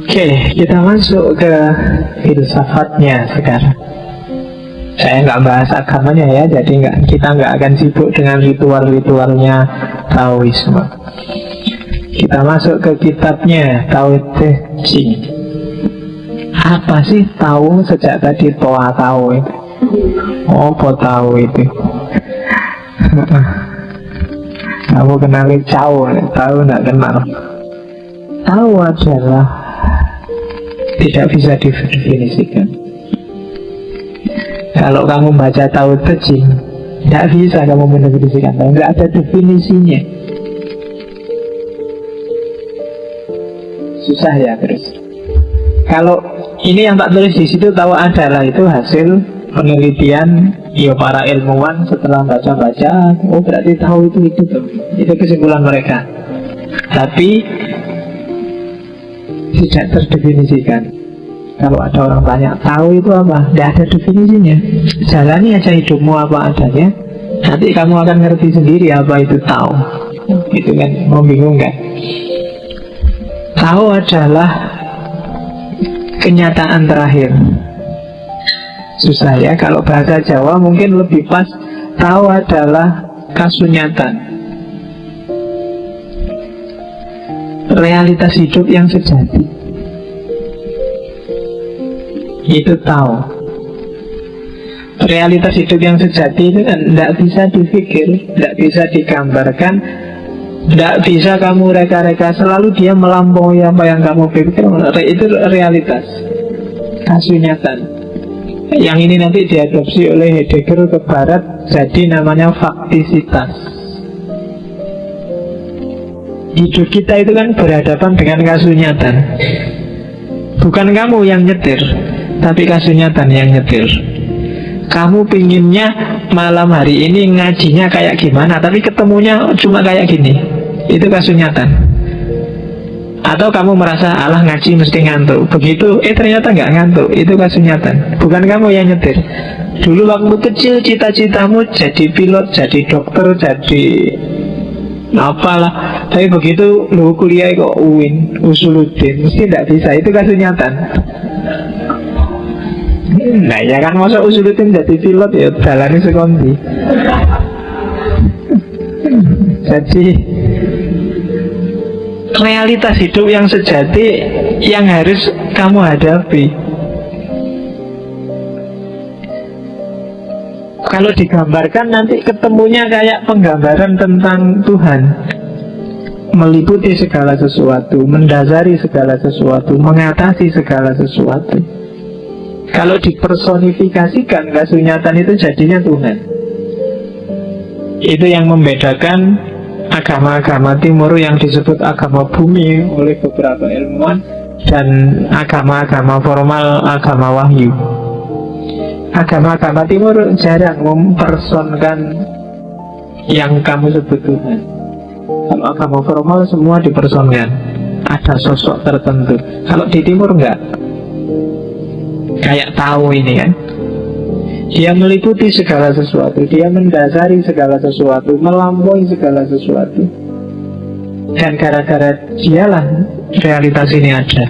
Oke, kita masuk ke filsafatnya sekarang. Saya nggak bahas agamanya ya, jadi kita nggak akan sibuk dengan ritual-ritualnya Taoisme. Kita masuk ke kitabnya Tao Te Ching. Apa sih Tao? Sejak tadi Toa Tao itu. Apa Tao itu? Kamu kenali Cao, Tao nggak kenal. Tao adalah tidak bisa didefinisikan. Kalau kamu baca Tao Te Ching, tidak bisa kamu mendefinisikan. Tidak ada definisinya. Susah ya terus. Kalau ini yang tak tulis di situ Tao adalah itu hasil penelitian ya para ilmuwan setelah baca-baca. Oh berarti Tao itu tuh. Itu kesimpulan mereka. Tapi tidak terdefinisikan. Kalau ada orang tanya Tao itu apa? Tidak ada definisinya. Jalani aja hidupmu apa adanya. Nanti kamu akan ngerti sendiri apa itu Tao. Itu kan membingungkan. Tao adalah kenyataan terakhir. Susah ya, kalau bahasa Jawa mungkin lebih pas. Tao adalah kasunyatan, realitas hidup yang sejati. Itu Tao. Realitas hidup yang sejati itu kan tidak bisa dipikir, tidak bisa digambarkan, tidak bisa kamu reka-reka. Selalu dia melampaui apa yang kamu pikir. Itu realitas, kasunyatan. Yang ini nanti diadopsi oleh Heidegger ke barat, jadi namanya faktisitas. Hidup kita itu kan berhadapan dengan kasunyatan. Bukan kamu yang nyetir, tapi kasunyatan yang nyetir. Kamu pinginnya malam hari ini ngajinya kayak gimana, tapi ketemunya cuma kayak gini. Itu kasunyatan. Atau kamu merasa alah ngaji mesti ngantuk. Begitu, ternyata nggak ngantuk. Itu kasunyatan. Bukan kamu yang nyetir. Dulu waktu kecil cita-citamu jadi pilot, jadi dokter, jadi apalah. Tapi begitu lu kuliah kok UIN, Usuluddin, mesti nggak bisa. Itu kasunyatan. Nah ya kan, masa Usuluddin jadi pilot ya jalani sekondi. Jadi realitas hidup yang sejati yang harus kamu hadapi. Kalau digambarkan nanti ketemunya kayak penggambaran tentang Tuhan, meliputi segala sesuatu, mendasari segala sesuatu, mengatasi segala sesuatu. Kalau dipersonifikasikan, kasunyatan itu jadinya Tuhan. Itu yang membedakan agama-agama timur yang disebut agama bumi oleh beberapa ilmuwan dan agama-agama formal, agama wahyu. Agama-agama timur jarang mempersonkan yang kamu sebut Tuhan. Kalau agama formal semua dipersonkan, ada sosok tertentu. Kalau di timur enggak. Kayak Tao ini kan, dia meliputi segala sesuatu, dia mendasari segala sesuatu, melampaui segala sesuatu. Dan gara-gara dialah realitas ini ada.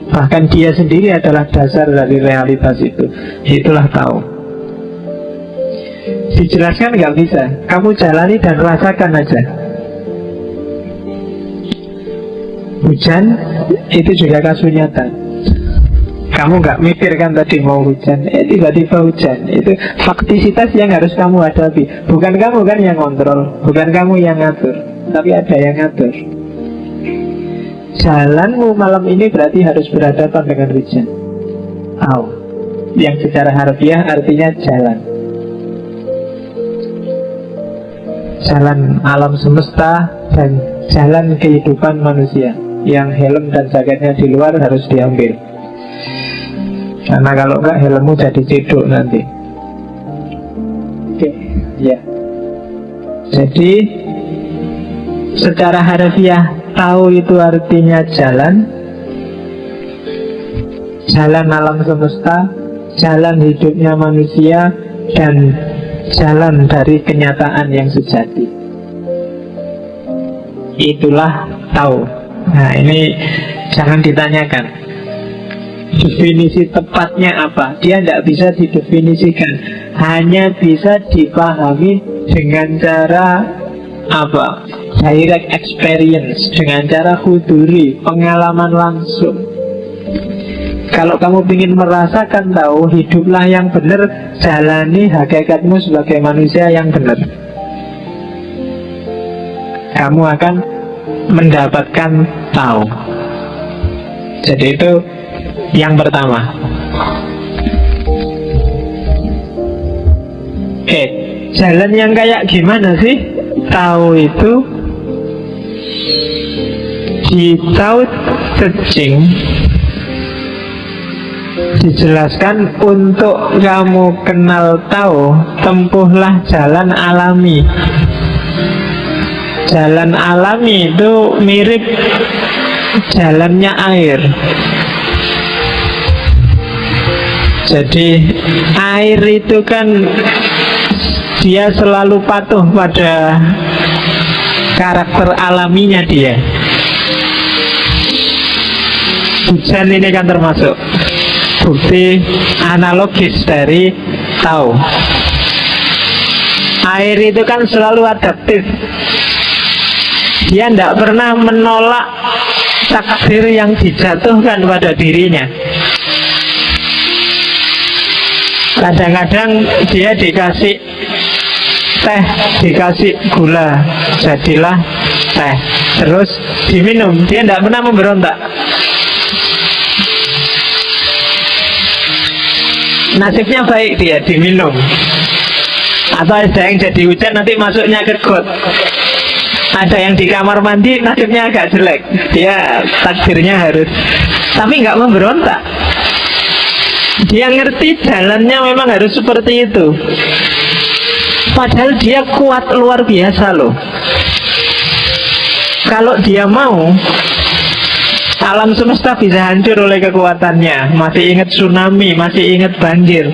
Bahkan dia sendiri adalah dasar dari realitas itu. Itulah Tao. Dijelaskan nggak bisa, kamu jalani dan rasakan aja. Hujan itu juga kasunyatan. Kamu nggak mikir kan tadi mau hujan, tiba-tiba hujan. Itu faktisitas yang harus kamu hadapi. Bukan kamu kan yang kontrol, bukan kamu yang ngatur, tapi ada yang ngatur. Jalanmu malam ini berarti harus berhadapan dengan hujan. Yang secara harfiah artinya jalan. Jalan alam semesta dan jalan kehidupan manusia. Yang helm dan jaketnya di luar harus diambil. Karena kalau enggak helmmu jadi cedok nanti. Oke, ya. Jadi secara harfiah Tao itu artinya jalan. Jalan alam semesta, jalan hidupnya manusia, dan jalan dari kenyataan yang sejati. Itulah Tao. Nah, ini jangan ditanyakan definisi tepatnya apa. Dia tidak bisa didefinisikan, hanya bisa dipahami dengan cara apa? Direct experience, dengan cara huduri, pengalaman langsung. Kalau kamu ingin merasakan tahu, hiduplah yang benar, jalani hakikatmu sebagai manusia yang benar. Kamu akan mendapatkan tahu. Jadi itu yang pertama. Jalan yang kayak gimana sih? Tahu itu di Tao Te Ching dijelaskan, untuk kamu kenal tahu, tempuhlah jalan alami. Jalan alami itu mirip jalannya air. Jadi air itu kan dia selalu patuh pada karakter alaminya dia. Hujan ini kan termasuk bukti analogis dari tahu. Air itu kan selalu adaptif. Dia tidak pernah menolak takdir yang dijatuhkan pada dirinya. Kadang-kadang dia dikasih teh, dikasih gula, jadilah teh, terus diminum. Dia tidak pernah memberontak. Nasibnya baik, dia diminum. Atau ada yang jadi hujan, nanti masuknya ke got. Ada yang di kamar mandi, nasibnya agak jelek, dia takdirnya harus, tapi nggak memberontak. Dia ngerti jalannya memang harus seperti itu. Padahal dia kuat luar biasa loh. Kalau dia mau, alam semesta bisa hancur oleh kekuatannya. Masih ingat tsunami, masih ingat banjir.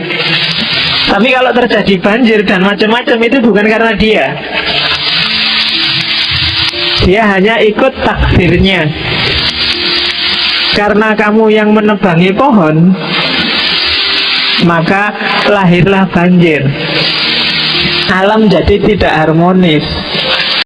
Tapi kalau terjadi banjir dan macam-macam, itu bukan karena dia. Dia hanya ikut takdirnya. Karena kamu yang menebangi pohon, maka lahirlah banjir. Alam jadi tidak harmonis.